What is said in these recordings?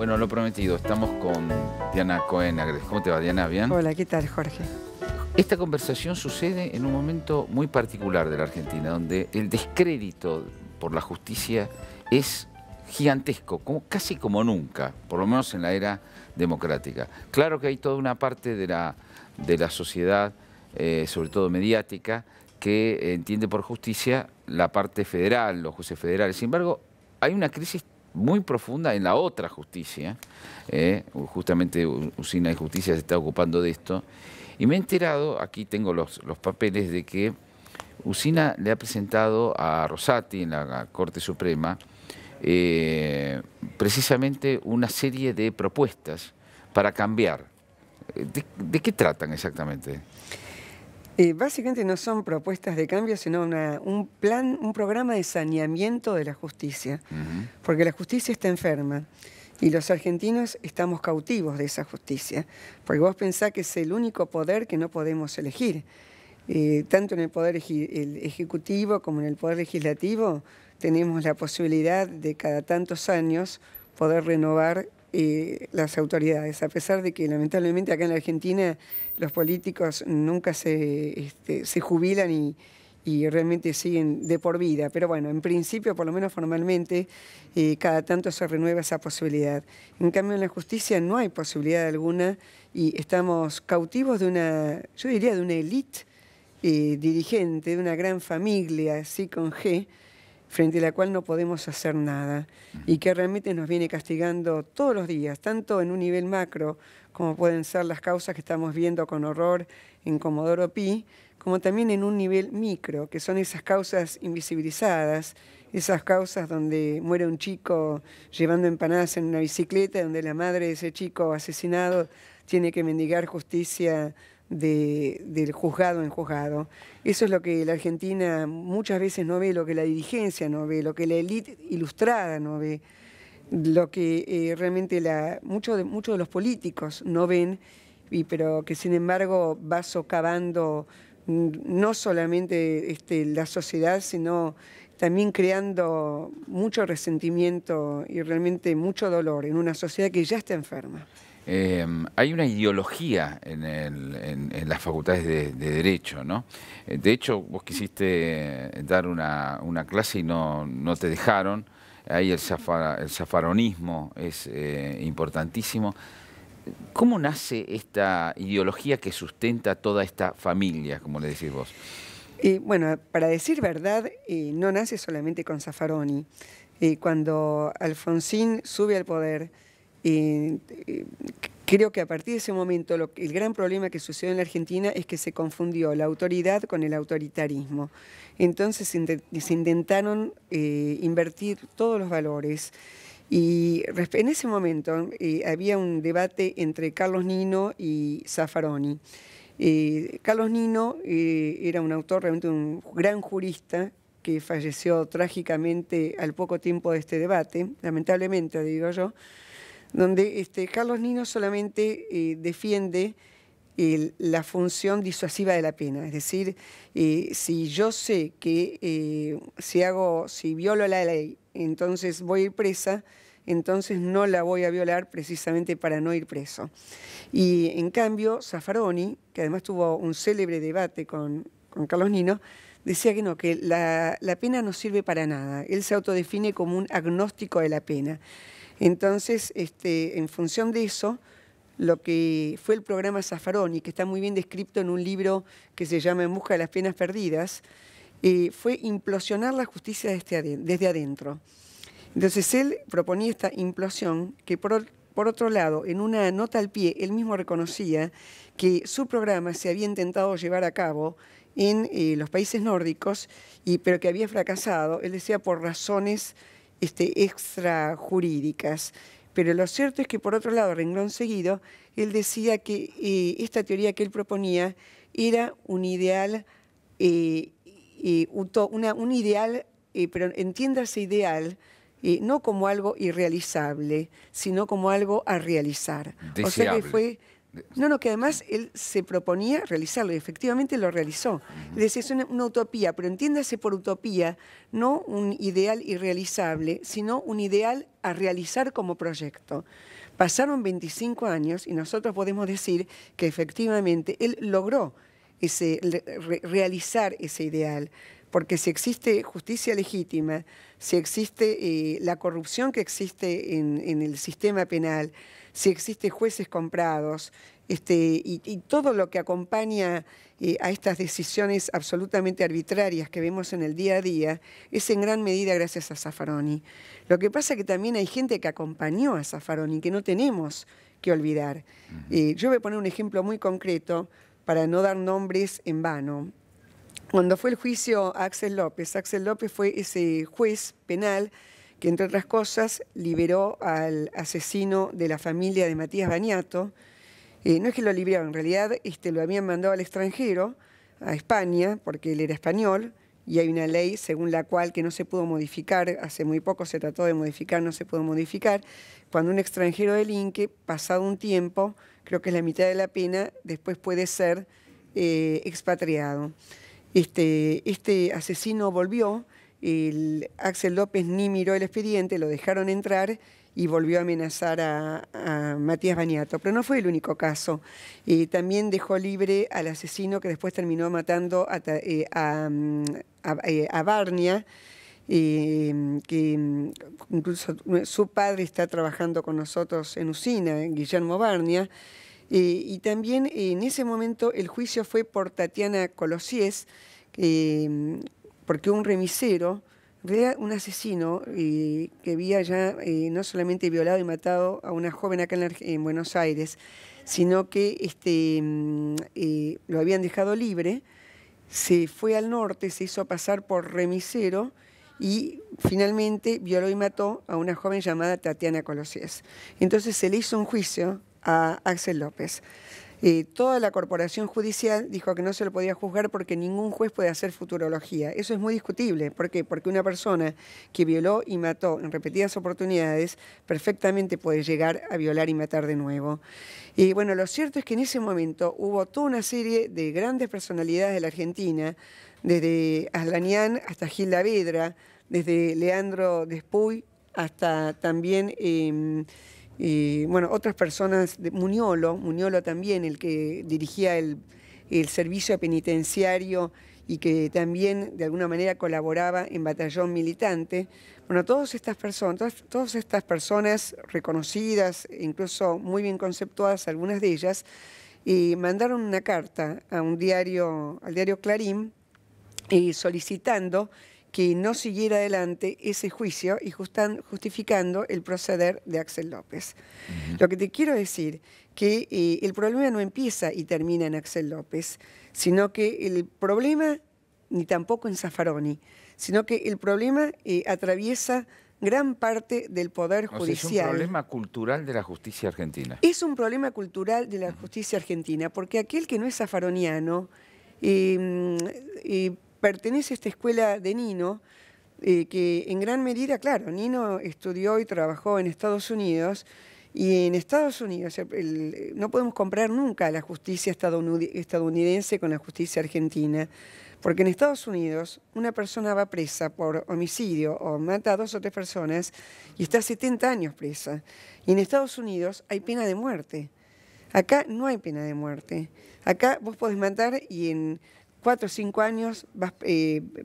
Bueno, lo prometido, estamos con Diana Cohen Agres. ¿Cómo te va, Diana? ¿Bien? Hola, ¿qué tal, Jorge? Esta conversación sucede en un momento muy particular de la Argentina, donde el descrédito por la justicia es gigantesco, casi como nunca, por lo menos en la era democrática. Claro que hay toda una parte de la sociedad, sobre todo mediática, que entiende por justicia la parte federal, los jueces federales. Sin embargo, hay una crisis muy profunda en la otra justicia. Justamente Usina de Justicia se está ocupando de esto. Y me he enterado, aquí tengo los papeles, de que Usina le ha presentado a Rosati en la Corte Suprema precisamente una serie de propuestas para cambiar. ¿De qué tratan exactamente? Básicamente no son propuestas de cambio, sino un programa de saneamiento de la justicia. Porque la justicia está enferma y los argentinos estamos cautivos de esa justicia. Porque vos pensás que es el único poder que no podemos elegir. Tanto en el poder ejecutivo como en el poder legislativo tenemos la posibilidad de cada tantos años poder renovar las autoridades, a pesar de que lamentablemente acá en la Argentina los políticos nunca se jubilan y realmente siguen de por vida. Pero bueno, en principio, por lo menos formalmente, cada tanto se renueva esa posibilidad. En cambio, en la justicia no hay posibilidad alguna y estamos cautivos de yo diría, de una élite dirigente, de una gran familia, así con G, frente a la cual no podemos hacer nada y que realmente nos viene castigando todos los días, tanto en un nivel macro, como pueden ser las causas que estamos viendo con horror en Comodoro Pi, como también en un nivel micro, que son esas causas invisibilizadas, esas causas donde muere un chico llevando empanadas en una bicicleta, donde la madre de ese chico asesinado tiene que mendigar justicia del juzgado en juzgado. Eso es lo que la Argentina muchas veces no ve, lo que la dirigencia no ve, lo que la élite ilustrada no ve, lo que realmente muchos de los políticos no ven, pero que sin embargo va socavando no solamente la sociedad, sino también creando mucho resentimiento y realmente mucho dolor en una sociedad que ya está enferma. Hay una ideología en las facultades de Derecho, ¿no? De hecho, vos quisiste dar una clase y no te dejaron. Ahí el zafaronismo es importantísimo. ¿Cómo nace esta ideología que sustenta toda esta familia, como le decís vos? Bueno, para decir verdad, no nace solamente con Zaffaroni. Cuando Alfonsín sube al poder, creo que a partir de ese momento el gran problema que sucedió en la Argentina es que se confundió la autoridad con el autoritarismo. Entonces se intentaron invertir todos los valores. Y en ese momento había un debate entre Carlos Nino y Zaffaroni. Carlos Nino era un autor, realmente un gran jurista, que falleció trágicamente al poco tiempo de este debate, lamentablemente, digo yo, donde Carlos Nino solamente defiende la función disuasiva de la pena. Es decir, si yo sé que si violo la ley, entonces voy a ir presa, entonces no la voy a violar precisamente para no ir preso. Y en cambio, Zaffaroni, que además tuvo un célebre debate con Carlos Nino, decía que no, que la pena no sirve para nada. Él se autodefine como un agnóstico de la pena. Entonces, en función de eso, lo que fue el programa Zaffaroni, que está muy bien descrito en un libro que se llama En busca de las penas perdidas, fue implosionar la justicia desde adentro. Entonces él proponía esta implosión que por otro lado, en una nota al pie, él mismo reconocía que su programa se había intentado llevar a cabo en los países nórdicos, pero que había fracasado, él decía, por razones extrajurídicas. Pero lo cierto es que, por otro lado, renglón seguido, él decía que esta teoría que él proponía era un ideal, un ideal, pero entiéndase ideal, no como algo irrealizable, sino como algo a realizar. Deseable. O sea que fue No, que además él se proponía realizarlo y efectivamente lo realizó. Es decir, es una utopía, pero entiéndase por utopía no un ideal irrealizable, sino un ideal a realizar como proyecto. Pasaron 25 años y nosotros podemos decir que efectivamente él logró realizar ese ideal. Porque si existe justicia legítima, si existe la corrupción que existe en el sistema penal, si existe jueces comprados, y todo lo que acompaña a estas decisiones absolutamente arbitrarias que vemos en el día a día, es en gran medida gracias a Zaffaroni. Lo que pasa es que también hay gente que acompañó a Zaffaroni, que no tenemos que olvidar. Yo voy a poner un ejemplo muy concreto para no dar nombres en vano. Cuando fue el juicio a Axel López fue ese juez penal que, entre otras cosas, liberó al asesino de la familia de Matías Baniato. No es que lo liberaron, en realidad lo habían mandado al extranjero, a España, porque él era español, y hay una ley según la cual que no se pudo modificar, hace muy poco se trató de modificar, no se pudo modificar, cuando un extranjero delinque, pasado un tiempo, creo que es la mitad de la pena, después puede ser expatriado. Este asesino volvió, Axel López ni miró el expediente, lo dejaron entrar y volvió a amenazar a Matías Baniato. Pero no fue el único caso. También dejó libre al asesino que después terminó matando a Barnia, que incluso su padre está trabajando con nosotros en Usina, Guillermo Barnia. Y también en ese momento el juicio fue por Tatiana Colosies, porque un remisero, en realidad un asesino que había ya no solamente violado y matado a una joven acá en Buenos Aires, sino que lo habían dejado libre, se fue al norte, se hizo pasar por remisero y finalmente violó y mató a una joven llamada Tatiana Colosies. Entonces se le hizo un juicio a Axel López. Toda la corporación judicial dijo que no se lo podía juzgar porque ningún juez puede hacer futurología. Eso es muy discutible. ¿Por qué? Porque una persona que violó y mató en repetidas oportunidades perfectamente puede llegar a violar y matar de nuevo. Y bueno, lo cierto es que en ese momento hubo toda una serie de grandes personalidades de la Argentina, desde Aslanian hasta Gil Lavedra, desde Leandro Despuy hasta también otras personas, Muñolo también, el que dirigía el servicio penitenciario y que también de alguna manera colaboraba en Batallón Militante. Bueno, todas estas personas reconocidas, incluso muy bien conceptuadas, algunas de ellas, mandaron una carta a al diario Clarín, solicitando que no siguiera adelante ese juicio y justificando el proceder de Axel López. Lo que te quiero decir que el problema no empieza y termina en Axel López, sino que el problema, ni tampoco en Zaffaroni, sino que el problema atraviesa gran parte del Poder Judicial. Es un problema cultural de la justicia argentina. Es un problema cultural de la justicia argentina, porque aquel que no es zaffaroniano pertenece a esta escuela de Nino, que en gran medida, claro, Nino estudió y trabajó en Estados Unidos, y en Estados Unidos no podemos comparar nunca la justicia estadounidense con la justicia argentina, porque en Estados Unidos una persona va presa por homicidio o mata a 2 o 3 personas y está 70 años presa. Y en Estados Unidos hay pena de muerte. Acá no hay pena de muerte. Acá vos podés matar y en 4 o 5 años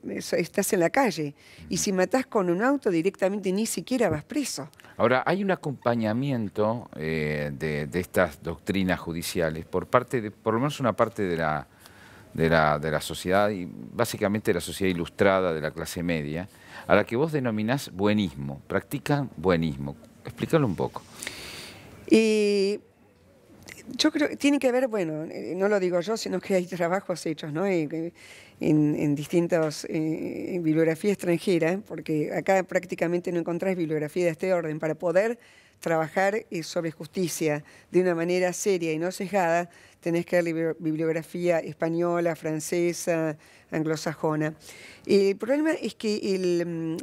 estás en la calle. Y si matás con un auto, directamente ni siquiera vas preso. Ahora, hay un acompañamiento de estas doctrinas judiciales por parte de, por lo menos una parte de la sociedad, y básicamente de la sociedad ilustrada de la clase media, a la que vos denominás buenismo. Practican buenismo. Explícalo un poco. Yo creo que tiene que ver, bueno, no lo digo yo, sino que hay trabajos hechos, ¿no? En distintas bibliografía extranjera, porque acá prácticamente no encontrás bibliografía de este orden. Para poder trabajar sobre justicia de una manera seria y no sesgada, tenés que leer bibliografía española, francesa, anglosajona. El problema es que el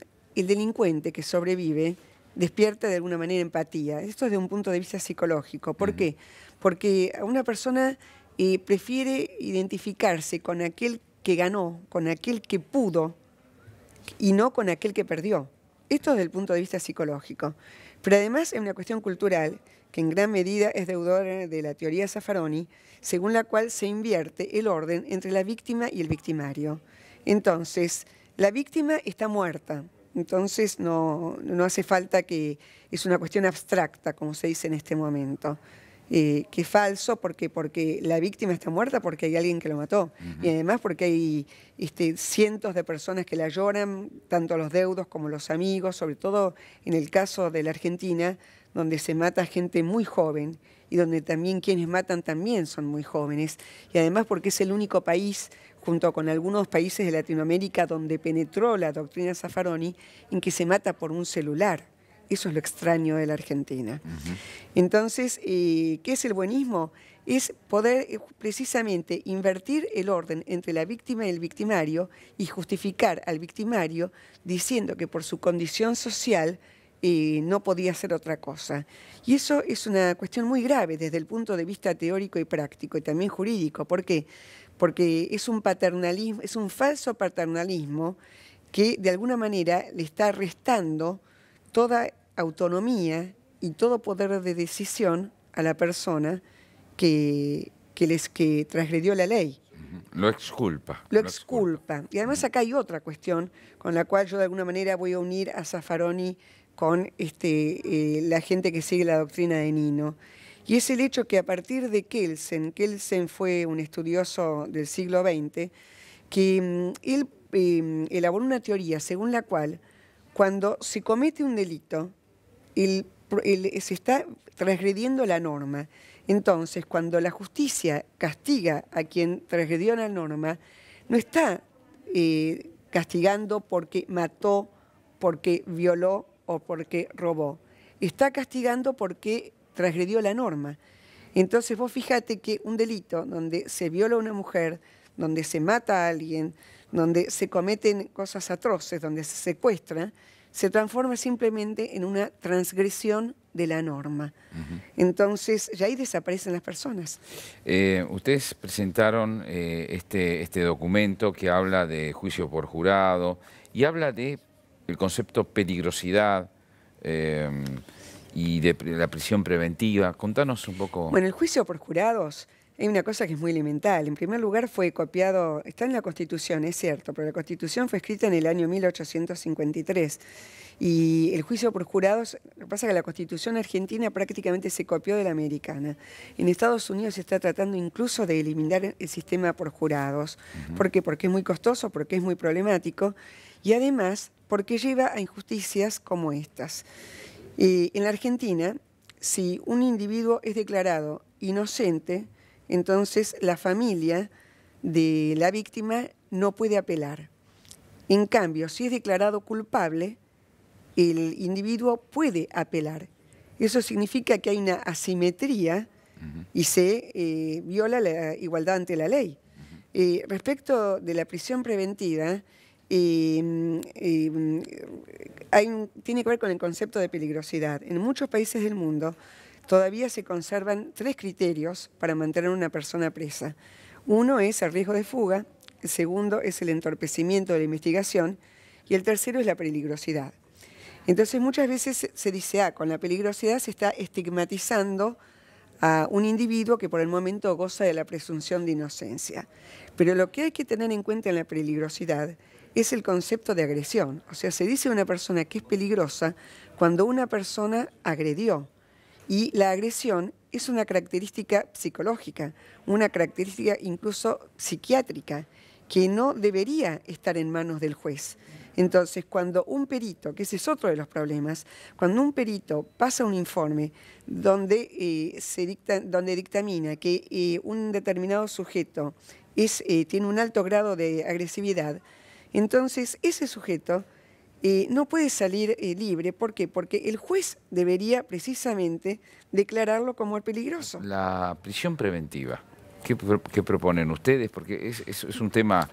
delincuente que sobrevive despierta de alguna manera empatía. Esto desde un punto de vista psicológico. ¿Por qué? Porque una persona prefiere identificarse con aquel que ganó, con aquel que pudo, y no con aquel que perdió. Esto desde el punto de vista psicológico. Pero además es una cuestión cultural que en gran medida es deudora de la teoría Zaffaroni, según la cual se invierte el orden entre la víctima y el victimario. Entonces, la víctima está muerta, entonces no hace falta que... Es una cuestión abstracta, como se dice en este momento. Que es falso porque la víctima está muerta porque hay alguien que lo mató. Y además porque hay cientos de personas que la lloran, tanto los deudos como los amigos, sobre todo en el caso de la Argentina, donde se mata gente muy joven y donde también quienes matan también son muy jóvenes. Y además porque es el único país, junto con algunos países de Latinoamérica, donde penetró la doctrina Zaffaroni, en que se mata por un celular. Eso es lo extraño de la Argentina. Entonces, ¿qué es el buenismo? Es poder precisamente invertir el orden entre la víctima y el victimario y justificar al victimario diciendo que por su condición social no podía hacer otra cosa. Y eso es una cuestión muy grave desde el punto de vista teórico y práctico y también jurídico. ¿Por qué? Porque es un paternalismo, es un falso paternalismo que de alguna manera le está restando toda autonomía y todo poder de decisión a la persona que transgredió la ley. Lo exculpa. Lo exculpa. Y además acá hay otra cuestión con la cual yo de alguna manera voy a unir a Zaffaroni con la gente que sigue la doctrina de Nino. Y es el hecho que a partir de Kelsen fue un estudioso del siglo XX, que él elaboró una teoría según la cual cuando se comete un delito, se está transgrediendo la norma. Entonces, cuando la justicia castiga a quien transgredió la norma, no está castigando porque mató, porque violó o porque robó. Está castigando porque transgredió la norma. Entonces, vos fíjate que un delito donde se viola a una mujer, donde se mata a alguien, donde se cometen cosas atroces, donde se secuestra, se transforma simplemente en una transgresión de la norma. Entonces, ya ahí desaparecen las personas. Ustedes presentaron este documento que habla de juicio por jurado y habla de el concepto peligrosidad y de la prisión preventiva. Contanos un poco. Bueno, el juicio por jurados hay una cosa que es muy elemental. En primer lugar fue copiado, está en la Constitución, es cierto, pero la Constitución fue escrita en el año 1853. Y el juicio por jurados, lo que pasa es que la Constitución argentina prácticamente se copió de la americana. En Estados Unidos se está tratando incluso de eliminar el sistema por jurados. ¿Por qué? Porque es muy costoso, porque es muy problemático y además porque lleva a injusticias como estas. En la Argentina, si un individuo es declarado inocente, entonces la familia de la víctima no puede apelar. En cambio, si es declarado culpable, el individuo puede apelar. Eso significa que hay una asimetría y se viola la igualdad ante la ley. Respecto de la prisión preventiva, tiene que ver con el concepto de peligrosidad. En muchos países del mundo todavía se conservan 3 criterios para mantener a una persona presa. Uno es el riesgo de fuga, el segundo es el entorpecimiento de la investigación y el tercero es la peligrosidad. Entonces muchas veces se dice, con la peligrosidad se está estigmatizando a un individuo que por el momento goza de la presunción de inocencia. Pero lo que hay que tener en cuenta en la peligrosidad es el concepto de agresión. O sea, se dice de una persona que es peligrosa cuando una persona agredió. Y la agresión es una característica psicológica, una característica incluso psiquiátrica, que no debería estar en manos del juez. Entonces, cuando un perito, que ese es otro de los problemas, cuando un perito pasa un informe donde, donde dictamina que un determinado sujeto tiene un alto grado de agresividad, entonces ese sujeto no puede salir libre. ¿Por qué? Porque el juez debería precisamente declararlo como el peligroso. La prisión preventiva, ¿qué proponen ustedes? Porque es un tema...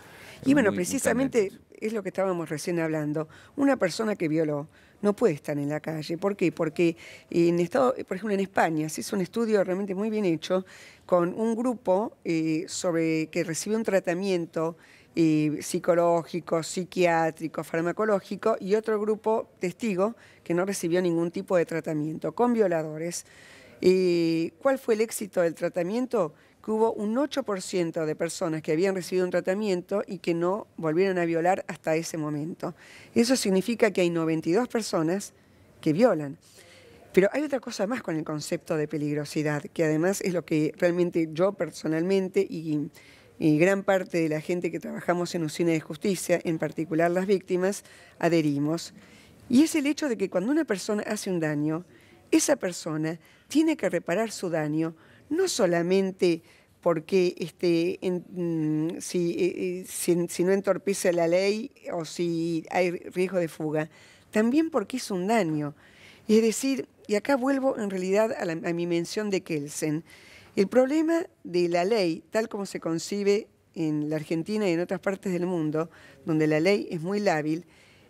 Y bueno, precisamente es lo que estábamos recién hablando. Una persona que violó no puede estar en la calle. ¿Por qué? Porque por ejemplo, en España se hizo un estudio realmente muy bien hecho con un grupo que recibió un tratamiento psicológico, psiquiátrico, farmacológico, y otro grupo testigo que no recibió ningún tipo de tratamiento, con violadores. ¿Cuál fue el éxito del tratamiento? Que hubo un 8% de personas que habían recibido un tratamiento y que no volvieron a violar hasta ese momento. Eso significa que hay 92 personas que violan. Pero hay otra cosa más con el concepto de peligrosidad, que además es lo que realmente yo personalmente y gran parte de la gente que trabajamos en usina de justicia, en particular las víctimas, adherimos. Y es el hecho de que cuando una persona hace un daño, esa persona tiene que reparar su daño, no solamente porque si no entorpece la ley o si hay riesgo de fuga, también porque es un daño. Es decir, y acá vuelvo en realidad a mi mención de Kelsen, el problema de la ley, tal como se concibe en la Argentina y en otras partes del mundo, donde la ley es muy lábil,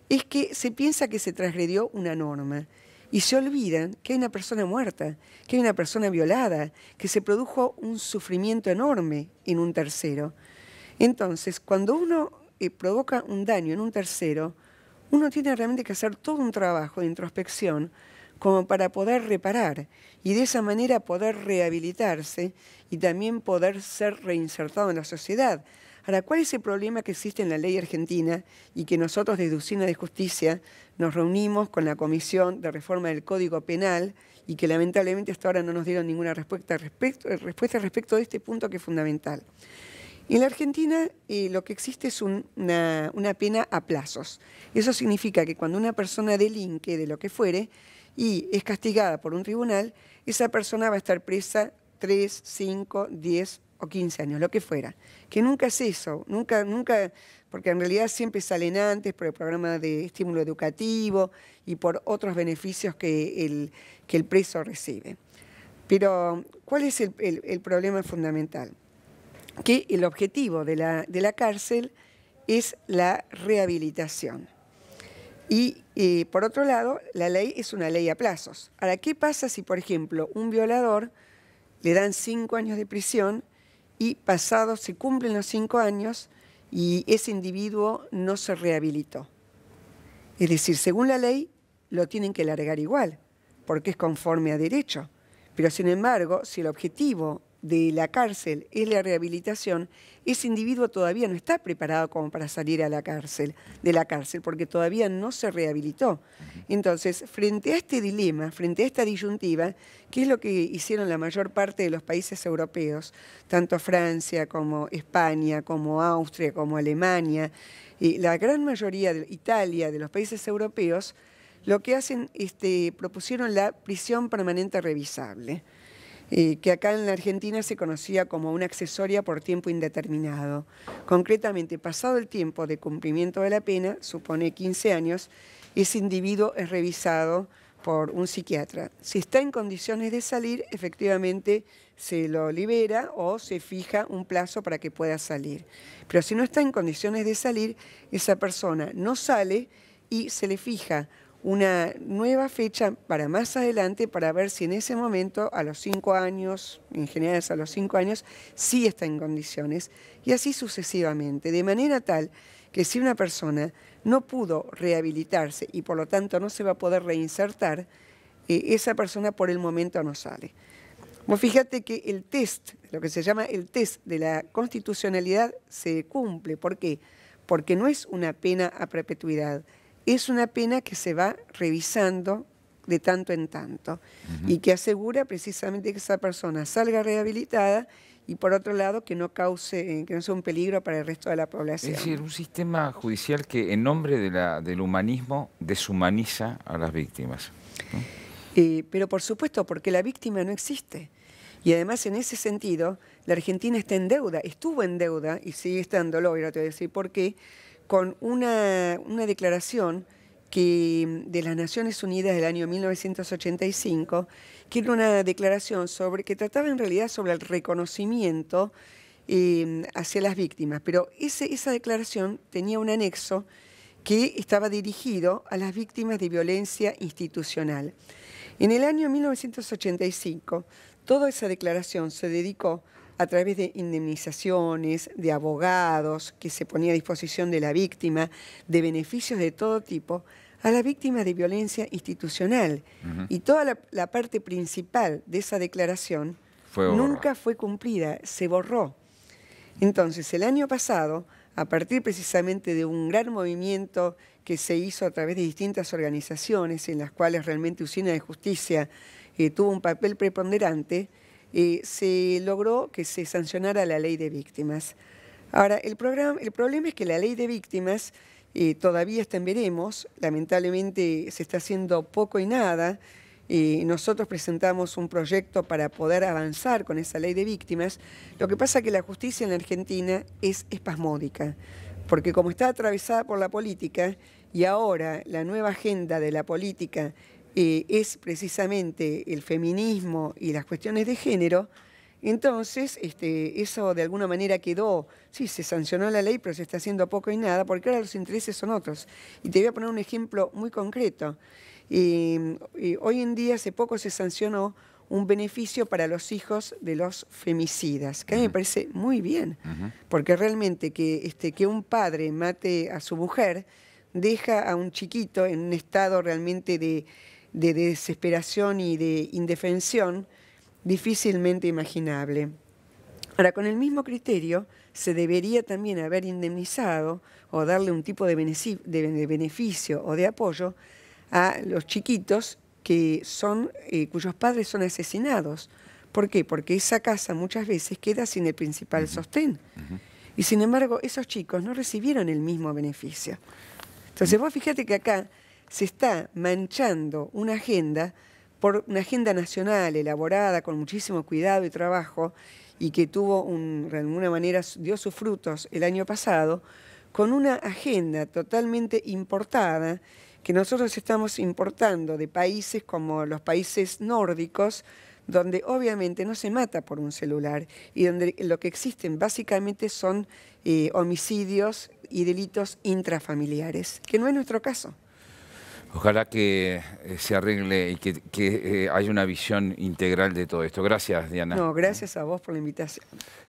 es que se piensa que se transgredió una norma. Y se olvidan que hay una persona muerta, que hay una persona violada, que se produjo un sufrimiento enorme en un tercero. Entonces, cuando uno provoca un daño en un tercero, uno tiene realmente que hacer todo un trabajo de introspección como para poder reparar y de esa manera poder rehabilitarse y también poder ser reinsertado en la sociedad. Ahora, ¿cuál es el problema que existe en la ley argentina y que nosotros desde Usina de Justicia nos reunimos con la Comisión de Reforma del Código Penal y que lamentablemente hasta ahora no nos dieron ninguna respuesta respecto de este punto que es fundamental? En la Argentina lo que existe es una pena a plazos. Eso significa que cuando una persona delinque de lo que fuere y es castigada por un tribunal, esa persona va a estar presa 3, 5, 10 o 15 años, lo que fuera. Que nunca es eso, nunca, porque en realidad siempre salen antes por el programa de estímulo educativo y por otros beneficios que el preso recibe. Pero, ¿cuál es el problema fundamental? Que el objetivo de la cárcel es la rehabilitación. Y por otro lado, la ley es una ley a plazos. Ahora, ¿qué pasa si, por ejemplo, un violador le dan 5 años de prisión y pasados se cumplen los 5 años y ese individuo no se rehabilitó? Es decir, según la ley, lo tienen que largar igual, porque es conforme a derecho. Pero sin embargo, si el objetivo de la cárcel es la rehabilitación, ese individuo todavía no está preparado como para salir de la cárcel, porque todavía no se rehabilitó. Entonces, frente a este dilema, frente a esta disyuntiva, ¿qué es lo que hicieron la mayor parte de los países europeos? Tanto Francia como España, como Austria, como Alemania, la gran mayoría de Italia, de los países europeos, lo que hacen, propusieron la prisión permanente revisable, que acá en la Argentina se conocía como una accesoria por tiempo indeterminado. Concretamente, pasado el tiempo de cumplimiento de la pena, supone 15 años, ese individuo es revisado por un psiquiatra. Si está en condiciones de salir, efectivamente se lo libera o se fija un plazo para que pueda salir. Pero si no está en condiciones de salir, esa persona no sale y se le fija una nueva fecha para más adelante para ver si en ese momento, a los 5 años, en general es a los 5 años, sí está en condiciones, y así sucesivamente, de manera tal que si una persona no pudo rehabilitarse y por lo tanto no se va a poder reinsertar, esa persona por el momento no sale. Vos fíjate que el test, lo que se llama el test de la constitucionalidad, se cumple. ¿Por qué? Porque no es una pena a perpetuidad, es una pena que se va revisando de tanto en tanto y que asegura precisamente que esa persona salga rehabilitada y por otro lado que no sea un peligro para el resto de la población. Es decir, un sistema judicial que en nombre del humanismo deshumaniza a las víctimas, ¿no? Pero por supuesto, porque la víctima no existe. Y además en ese sentido, la Argentina está en deuda, estuvo en deuda y sigue estándolo, y ahora te voy a decir por qué, con una declaración de las Naciones Unidas del año 1985, que era una declaración que trataba en realidad sobre el reconocimiento hacia las víctimas. Pero esa declaración tenía un anexo que estaba dirigido a las víctimas de violencia institucional. En el año 1985, toda esa declaración se dedicó a través de indemnizaciones, de abogados que se ponía a disposición de la víctima, de beneficios de todo tipo, a la víctima de violencia institucional. Y toda la parte principal de esa declaración nunca fue cumplida, se borró. Entonces, el año pasado, a partir precisamente de un gran movimiento que se hizo a través de distintas organizaciones, en las cuales realmente Usina de Justicia tuvo un papel preponderante, se logró que se sancionara la ley de víctimas. Ahora, el problema es que la ley de víctimas todavía está en veremos, lamentablemente se está haciendo poco y nada. Nosotros presentamos un proyecto para poder avanzar con esa ley de víctimas. Lo que pasa es que la justicia en la Argentina es espasmódica, porque como está atravesada por la política y ahora la nueva agenda de la política es precisamente el feminismo y las cuestiones de género, entonces eso de alguna manera quedó, sí, se sancionó la ley, pero se está haciendo poco y nada, porque ahora los intereses son otros. Y te voy a poner un ejemplo muy concreto. Hoy en día, hace poco se sancionó un beneficio para los hijos de los femicidas, que a mí me parece muy bien, porque realmente que un padre mate a su mujer deja a un chiquito en un estado realmente de desesperación y de indefensión difícilmente imaginable. Ahora, con el mismo criterio, se debería también haber indemnizado o darle un tipo de beneficio o de apoyo a los chiquitos cuyos padres son asesinados. ¿Por qué? Porque esa casa muchas veces queda sin el principal sostén. Y sin embargo, esos chicos no recibieron el mismo beneficio. Entonces vos fíjate que acá se está manchando una agenda por una agenda nacional elaborada con muchísimo cuidado y trabajo y que de alguna manera dio sus frutos el año pasado, con una agenda totalmente importada que nosotros estamos importando de países como los países nórdicos, donde obviamente no se mata por un celular y donde lo que existen básicamente son homicidios y delitos intrafamiliares, que no es nuestro caso. Ojalá que se arregle y que haya una visión integral de todo esto. Gracias, Diana. No, gracias a vos por la invitación.